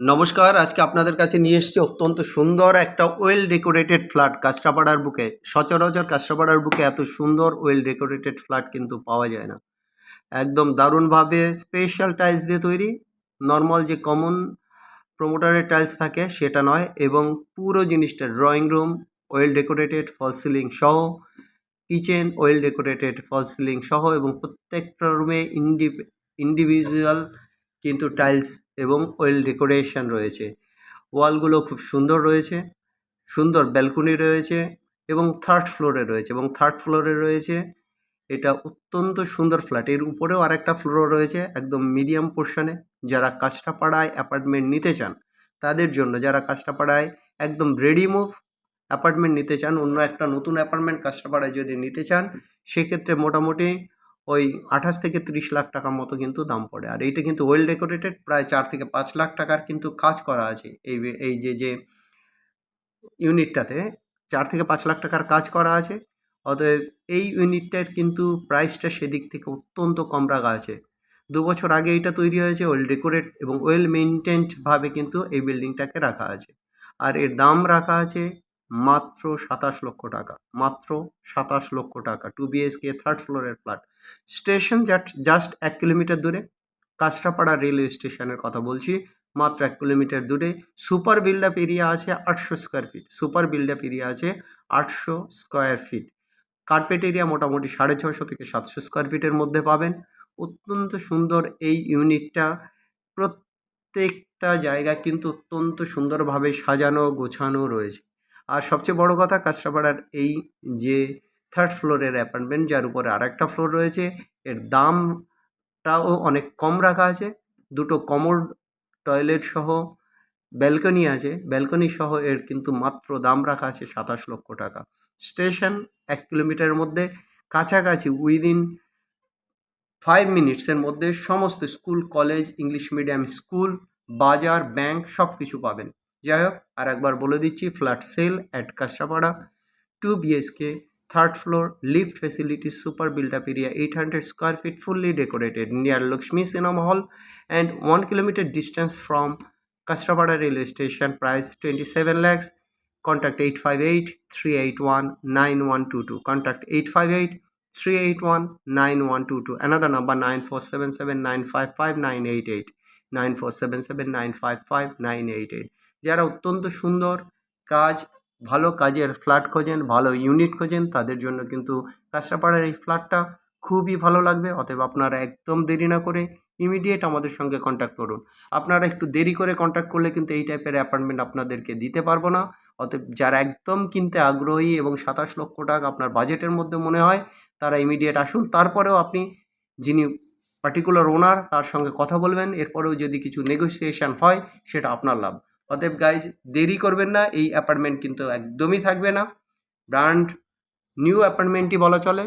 নমস্কার, আজকে আপনাদের কাছে নিয়ে এসেছি অত্যন্ত সুন্দর একটা ওয়েল ডেকোরেটেড ফ্ল্যাট কাঁচরাপাড়ার বুকে। সচরাচর কাঁচরাপাড়ার বুকে এত সুন্দর ওয়েল ডেকোরেটেড ফ্ল্যাট কিন্তু পাওয়া যায় না। একদম দারুণভাবে স্পেশাল টাইলস দিয়ে তৈরি। নরমাল যে কমন প্রোমোটারের টাইলস থাকে সেটা নয়, এবং পুরো জিনিসটা drawing room well decorated false ceiling সহ, kitchen well decorated false ceiling সহ, এবং প্রত্যেকটা রুমে ইন্ডিভিজুয়াল কিন্তু টাইলস এবং ওয়েল ডেকোরেশন রয়েছে। ওয়ালগুলো খুব সুন্দর রয়েছে, সুন্দর ব্যালকনি রয়েছে, এবং থার্ড ফ্লোরে রয়েছে এটা অত্যন্ত সুন্দর ফ্ল্যাট। এর উপরেও আরেকটা ফ্লোর রয়েছে একদম মিডিয়াম পোর্শনে। যারা কাঁচরাপাড়ায় অ্যাপার্টমেন্ট নিতে চান তাদের জন্য, যারা কাঁচরাপাড়ায় একদম রেডি মুভ অ্যাপার্টমেন্ট নিতে চান, অন্য একটা নতুন অ্যাপার্টমেন্ট কাঁচরাপাড়ায় যদি নিতে চান, সেক্ষেত্রে মোটামুটি ওই 28 থেকে 30 লাখ টাকার মতো কিন্তু দাম পড়ে। আর এইটা কিন্তু ওয়েল ডেকোরেটেড, প্রায় 4 থেকে 5 লাখ টাকার কিন্তু কাজ করা আছে। এই যে ইউনিটটাতে 4 থেকে 5 লাখ টাকার কাজ করা আছে। অতএব এই ইউনিটটার কিন্তু প্রাইসটা সেদিক থেকে অত্যন্ত কম রাখা আছে। 2 বছর আগে এটা তৈরি হয়েছে, ওয়েল ডেকোরেট এবং ওয়েল মেইনটেইনড কিন্তু এই বিল্ডিংটাকে রাখা আছে। আর এর দাম রাখা আছে মাত্র 27 লক্ষ টাকা। মাত্র 27 লক্ষ টাকা। 2 বিএইচকে থার্ড ফ্লোরের ফ্ল্যাট। স্টেশন জাস্ট 1 কিলোমিটার দূরে। কাঁচরাপাড়া রেলওয়ে স্টেশনের কথা বলছি। মাত্র 1 কিলোমিটার দূরে। সুপার বিল্ড আপ এরিয়া আছে 800 square feet. Super build up area আছে 800 স্কোয়ার ফিট। কার্পেট এরিয়া মোটামুটি 650 থেকে 700 স্কোয়ার ফিটের মধ্যে পাবেন। অত্যন্ত সুন্দর এই ইউনিটটা। প্রত্যেকটা জায়গা কিন্তু অত্যন্ত সুন্দরভাবে সাজানো গোছানো রয়েছে। আর সবচেয়ে বড় কথা, কাঁচরাপাড়ার এই যে থার্ড ফ্লোরের অ্যাপার্টমেন্ট, যার উপরে আরেকটা ফ্লোর রয়েছে, এর দামটাও অনেক কম রাখা আছে। দুটো কমোড টয়লেট সহ ব্যালকনি আছে। ব্যালকনি সহ এর কিন্তু মাত্র দাম রাখা আছে 27 লক্ষ টাকা। স্টেশন 1 কিলোমিটারের মধ্যে, কাছাকাছি উইদিন 5 মিনিটসের মধ্যে সমস্ত school, college, English medium school, বাজার, ব্যাংক সব কিছু পাবেন। যাই হোক, আর একবার বলে দিচ্ছি, flat sell at Kanchrapara, 2 BHK, third floor, lift facilities, super build up area, 800 square feet, fully decorated, near Lakshmi Cinema Hall and 1 kilometer distance from Kastrapada railway station. Price 27 lakhs. Contact 858-381-9122. Contact 858-381-9122. Another number 9477955988. 9477955988. যারা অত্যন্ত সুন্দর কাজ, ভালো কাজের flat খোঁজেন, ভালো unit খোঁজেন, তাদের জন্য কিন্তু কাঁচরাপাড়ার এই ফ্ল্যাটটা খুবই ভালো লাগবে। অতএব আপনারা একদম দেরি না করে ইমিডিয়েট আমাদের সঙ্গে কন্ট্যাক্ট করুন। আপনারা একটু দেরি করে কন্ট্যাক্ট করলে কিন্তু এই টাইপের অ্যাপার্টমেন্ট আপনাদেরকে দিতে পারবো না। অতএব যারা একদম কিনতে আগ্রহী এবং 27 লক্ষ টাকা আপনার বাজেটের মধ্যে মনে হয়, তারা ইমিডিয়েট আসুন। তারপরেও আপনি যিনি পার্টিকুলার ওনার তার সঙ্গে কথা বলবেন। এরপরেও যদি কিছু নেগোসিয়েশন হয়, সেটা আপনার লাভ। অতএব গাইজ, দেরি করবেন না। এই অ্যাপার্টমেন্ট কিন্তু একদমই থাকবে না। ব্র্যান্ড নিউ অ্যাপার্টমেন্টই বলা চলে।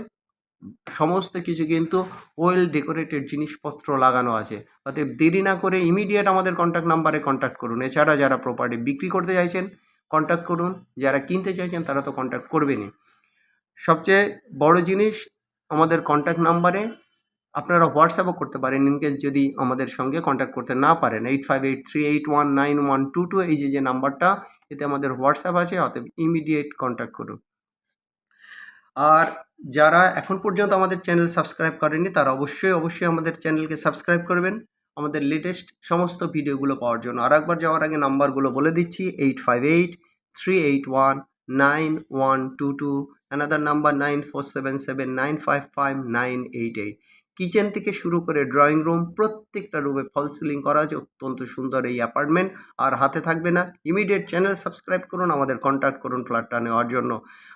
সমস্ত কিছু কিন্তু ওয়েল ডেকোরেটেড জিনিসপত্র লাগানো আছে। অতএব দেরি না করে ইমিডিয়েট আমাদের কন্ট্যাক্ট নাম্বারে কন্ট্যাক্ট করুন। এছাড়া যারা প্রপার্টি বিক্রি করতে চাইছেন, কন্ট্যাক্ট করুন। যারা কিনতে চাইছেন তারা তো কন্ট্যাক্ট করবেনই। সবচেয়ে বড় জিনিস, আমাদের কন্ট্যাক্ট নাম্বারে আপনারা হোয়াটসঅ্যাপও করতে পারেন। ইনকেস যদি আমাদের সঙ্গে কন্ট্যাক্ট করতে না পারেন, 8583819122 এই যে নাম্বারটা, এতে আমাদের হোয়াটসঅ্যাপ আছে। অতএব ইমিডিয়েট কন্ট্যাক্ট করুন। আর যারা এখন পর্যন্ত আমাদের চ্যানেল সাবস্ক্রাইব করেননি, তারা অবশ্যই আমাদের চ্যানেলকে সাবস্ক্রাইব করবেন আমাদের লেটেস্ট সমস্ত ভিডিওগুলো পাওয়ার জন্য। আর একবার যাওয়ার আগে নাম্বারগুলো বলে দিচ্ছি: 8583819122, অ্যানাদার নাম্বার 9477955988। কিচেন থেকে শুরু করে ড্রয়িং রুম, প্রত্যেকটা রুমে ফল সিলিং করা আছে। অত্যন্ত সুন্দর এই অ্যাপার্টমেন্ট আর হাতে থাকবে না। ইমিডিয়েট চ্যানেল সাবস্ক্রাইব করুন, আমাদের কন্ট্যাক্ট করুন ফ্ল্যাটটা নেওয়ার জন্য।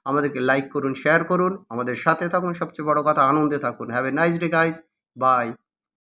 আমাদেরকে লাইক করুন, শেয়ার করুন, আমাদের সাথে থাকুন। সবচেয়ে বড় কথা, আনন্দে থাকুন। Have a nice day guys. By.